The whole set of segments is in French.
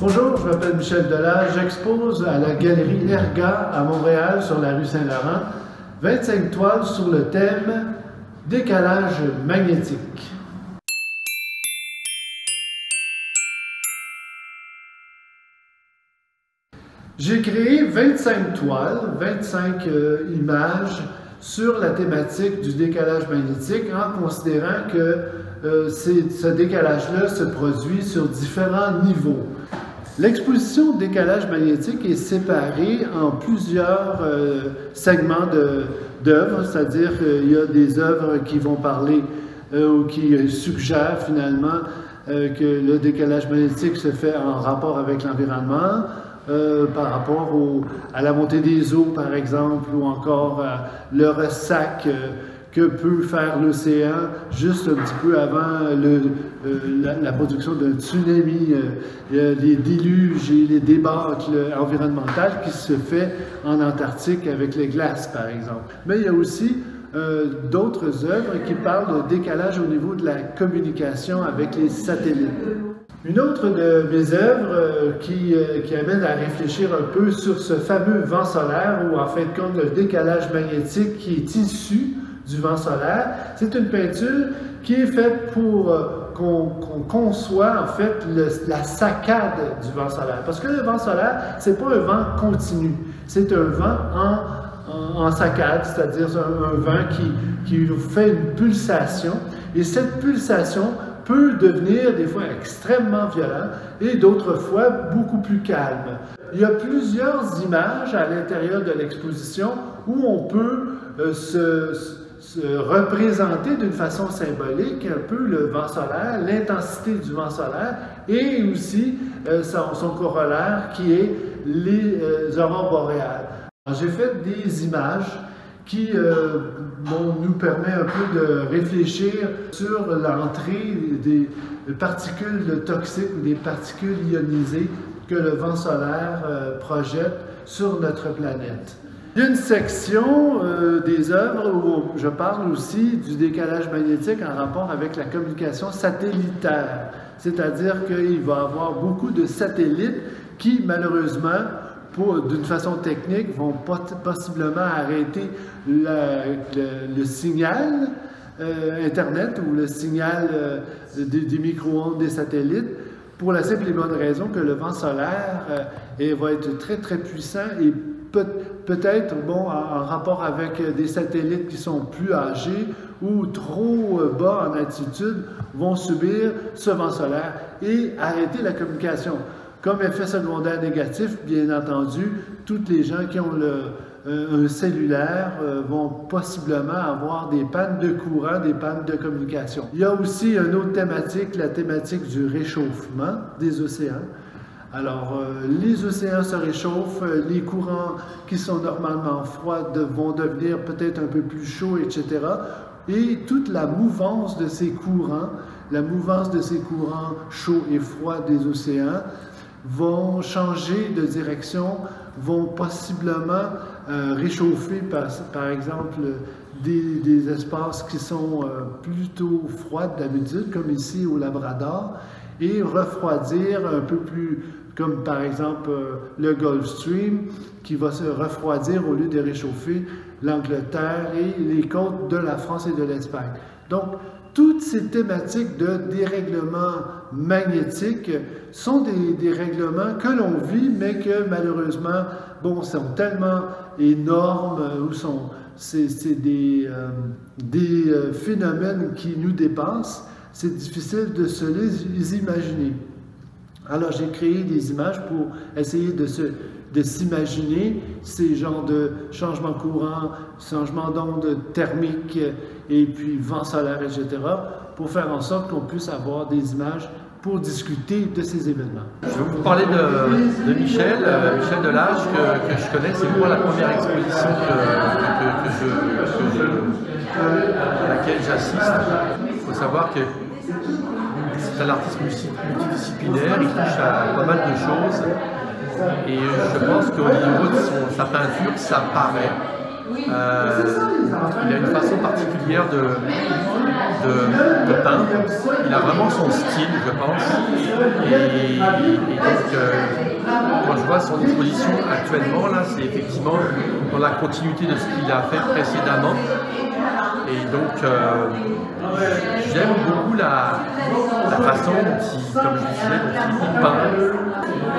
Bonjour, je m'appelle Michel Delage, j'expose à la galerie Erga à Montréal sur la rue Saint-Laurent 25 toiles sur le thème « Décalage magnétique ». J'ai créé 25 toiles, 25 images sur la thématique du décalage magnétique en considérant que ce décalage-là se produit sur différents niveaux. L'exposition décalage magnétique est séparée en plusieurs segments d'œuvres, c'est-à-dire qu'il y a des œuvres qui vont parler ou qui suggèrent finalement que le décalage magnétique se fait en rapport avec l'environnement, par rapport à la montée des eaux, par exemple, ou encore le ressac que peut faire l'océan juste un petit peu avant la production d'un tsunami, les déluges et les débâcles environnementales qui se fait en Antarctique avec les glaces, par exemple. Mais il y a aussi d'autres œuvres qui parlent de décalage au niveau de la communication avec les satellites. Une autre de mes œuvres qui amène à réfléchir un peu sur ce fameux vent solaire, ou en fin de compte le décalage magnétique qui est issu du vent solaire, c'est une peinture qui est faite pour qu'on conçoit en fait la saccade du vent solaire. Parce que le vent solaire, c'est pas un vent continu, c'est un vent en saccade, c'est-à-dire un vent qui fait une pulsation, et cette pulsation peut devenir des fois extrêmement violent et d'autres fois beaucoup plus calme. Il y a plusieurs images à l'intérieur de l'exposition où on peut se représenter d'une façon symbolique un peu le vent solaire, l'intensité du vent solaire et aussi son corollaire qui est les aurores boréales. J'ai fait des images qui nous permet un peu de réfléchir sur l'entrée des particules toxiques ou des particules ionisées que le vent solaire projette sur notre planète. Il y a une section des œuvres où je parle aussi du décalage magnétique en rapport avec la communication satellitaire, c'est-à-dire qu'il va y avoir beaucoup de satellites qui, malheureusement, d'une façon technique, vont possiblement arrêter le signal Internet ou le signal des micro-ondes des satellites pour la simple et bonne raison que le vent solaire va être très très puissant et peut-être en rapport avec des satellites qui sont plus âgés ou trop bas en altitude vont subir ce vent solaire et arrêter la communication. Comme effet secondaire négatif, bien entendu, tous les gens qui ont un cellulaire vont possiblement avoir des pannes de courant, des pannes de communication. Il y a aussi une autre thématique, la thématique du réchauffement des océans. Alors, les océans se réchauffent, les courants qui sont normalement froids vont devenir peut-être un peu plus chauds, etc. Et toute la mouvance de ces courants chauds et froids des océans, vont changer de direction, vont possiblement réchauffer, par exemple, des espaces qui sont plutôt froids d'habitude, comme ici au Labrador, et refroidir un peu plus, comme par exemple le Gulf Stream, qui va se refroidir au lieu de réchauffer l'Angleterre et les côtes de la France et de l'Espagne. Donc, toutes ces thématiques de dérèglement magnétique sont des règlements que l'on vit, mais que malheureusement, sont tellement énormes, ou c'est des phénomènes qui nous dépassent, c'est difficile de se les imaginer. Alors j'ai créé des images pour essayer de s'imaginer ces genres de changements courants, changements d'ondes thermiques et puis vent solaire, etc., pour faire en sorte qu'on puisse avoir des images pour discuter de ces événements. Je vais vous parler de Michel Delage, que je connais. C'est moi la première exposition à laquelle j'assiste. Il faut savoir que c'est un artiste multidisciplinaire, il touche à pas mal de choses. Et je pense qu'au niveau de sa peinture, ça paraît. Il a une façon particulière de peindre. Il a vraiment son style, je pense. Et donc, quand je vois son exposition actuellement, là, c'est effectivement dans la continuité de ce qu'il a fait précédemment. Et donc, j'aime beaucoup la façon dont il, comme je disais, dont il peint.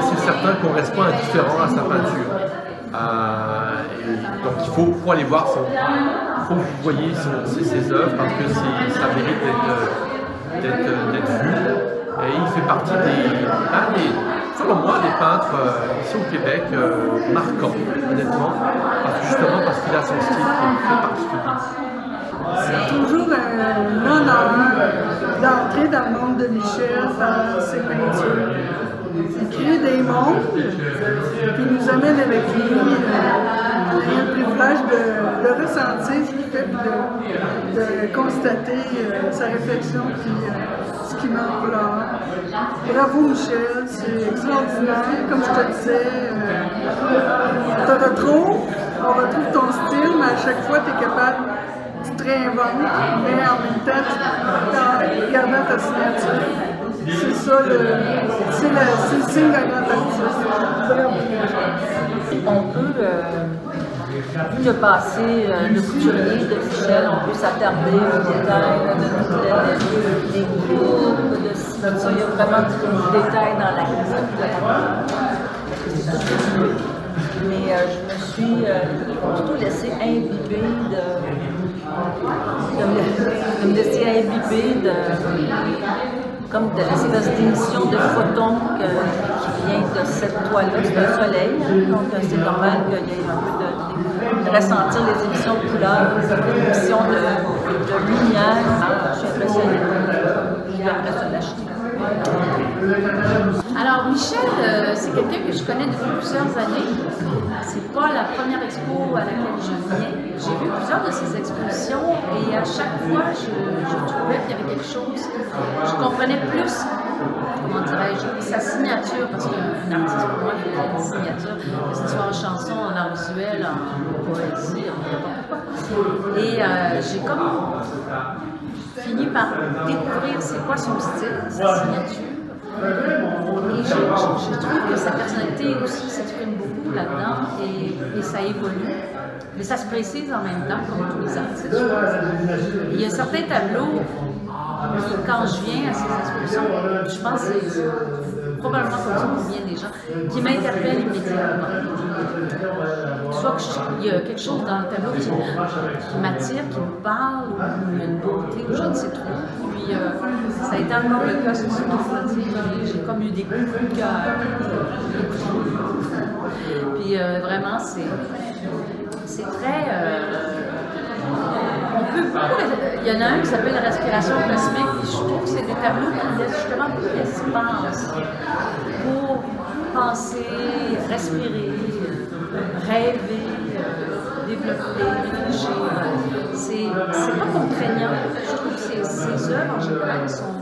C'est certain qu'on ne reste pas indifférent à sa peinture. Donc il faut aller voir, il faut que vous voyez ses œuvres parce que ça mérite d'être vu. Et il fait partie selon moi, des peintres ici au Québec marquants, honnêtement, justement parce qu'il a son style qui est très particulier. C'est toujours un honneur d'entrer dans le monde de Michel par ses peintures. Il crée des mondes, puis nous amène avec lui un privilège de ressentir ce qu'il fait, puis de constater sa réflexion, puis ce qui met en couleur. Bravo Michel, c'est extraordinaire. Comme je te disais, on retrouve ton style, mais à chaque fois tu es capable. Tu te réinventes, mais en même temps, en gardant ta signature. C'est ça, c'est le signe d'un grand artiste. On peut, vu le passé de couturier de Michel, on peut s'attarder aux détails des groupes, de ci, de ça. Il y a vraiment du détail dans la coupe. Mais je me suis plutôt laissé imbiber de me laisser imbiber comme de l'espèce d'émission de photons qui vient de cette toile-là, c'est un soleil. Donc c'est normal qu'il y ait un peu de ressentir les émissions de couleurs, les émissions de lumière. Je suis impressionnée. Je suis impressionnée d'acheter. Alors Michel, c'est quelqu'un que je connais depuis plusieurs années. C'est pas la première expo à laquelle je viens. J'ai vu plusieurs de ses expositions et à chaque fois je trouvais qu'il y avait quelque chose. Je comprenais plus, comment dirais-je, sa signature, parce qu'un artiste pour moi il a une signature, que ce soit en chanson, en art visuel, en poésie, en n'importe quoi. Et j'ai comme fini par découvrir c'est quoi son style, sa signature. Et je trouve que sa personnalité aussi s'exprime beaucoup là-dedans et ça évolue. Mais ça se précise en même temps, comme tous les artistes. Il y a certains tableaux, quand je viens à ces expositions, je pense que c'est probablement comme ça pour bien des gens, qui m'interpellent immédiatement. Soit qu'il y a quelque chose dans le tableau qui m'attire, qui me parle, ou il y a une beauté, ou je ne sais trop. Puis ça a été encore le cas sur ce tour-là. J'ai comme eu des coups de cœur. Puis vraiment, c'est très... il y en a un qui s'appelle la respiration cosmique, et je trouve que c'est des tableaux qui laissent justement beaucoup d'espace pour penser, respirer, rêver, développer, réfléchir. C'est pas contraignant. Je trouve que ces œuvres en général sont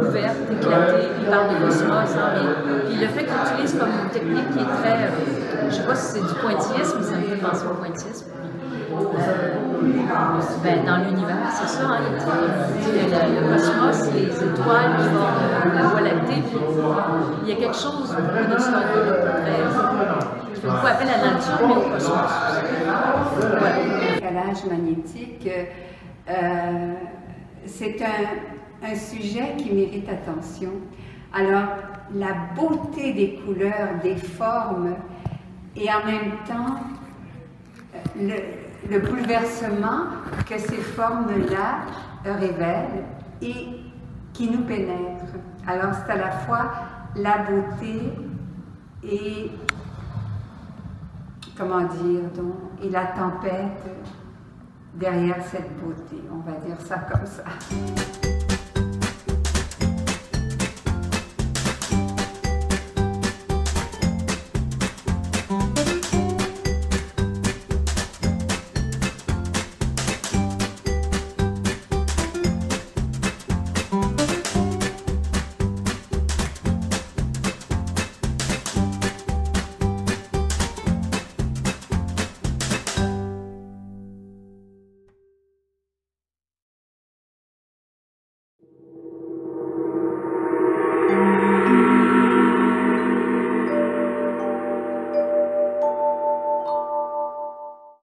ouvertes, éclatées, il parle de cosmos, puis le fait qu'il utilise comme une technique qui est très, je ne sais pas si c'est du pointillisme, mais ça me fait penser au pointillisme. Dans l'univers, c'est ça, hein, le cosmos, les étoiles qui forment la Voie lactée, puis il y a quelque chose de ça, qui fait beaucoup appel à la nature, mais au cosmos. Voilà. Le décalage magnétique, c'est un sujet qui mérite attention. Alors, la beauté des couleurs, des formes, et en même temps, le bouleversement que ces formes-là révèlent et qui nous pénètrent. Alors, c'est à la fois la beauté et, comment dire, donc, et la tempête derrière cette beauté, on va dire ça comme ça.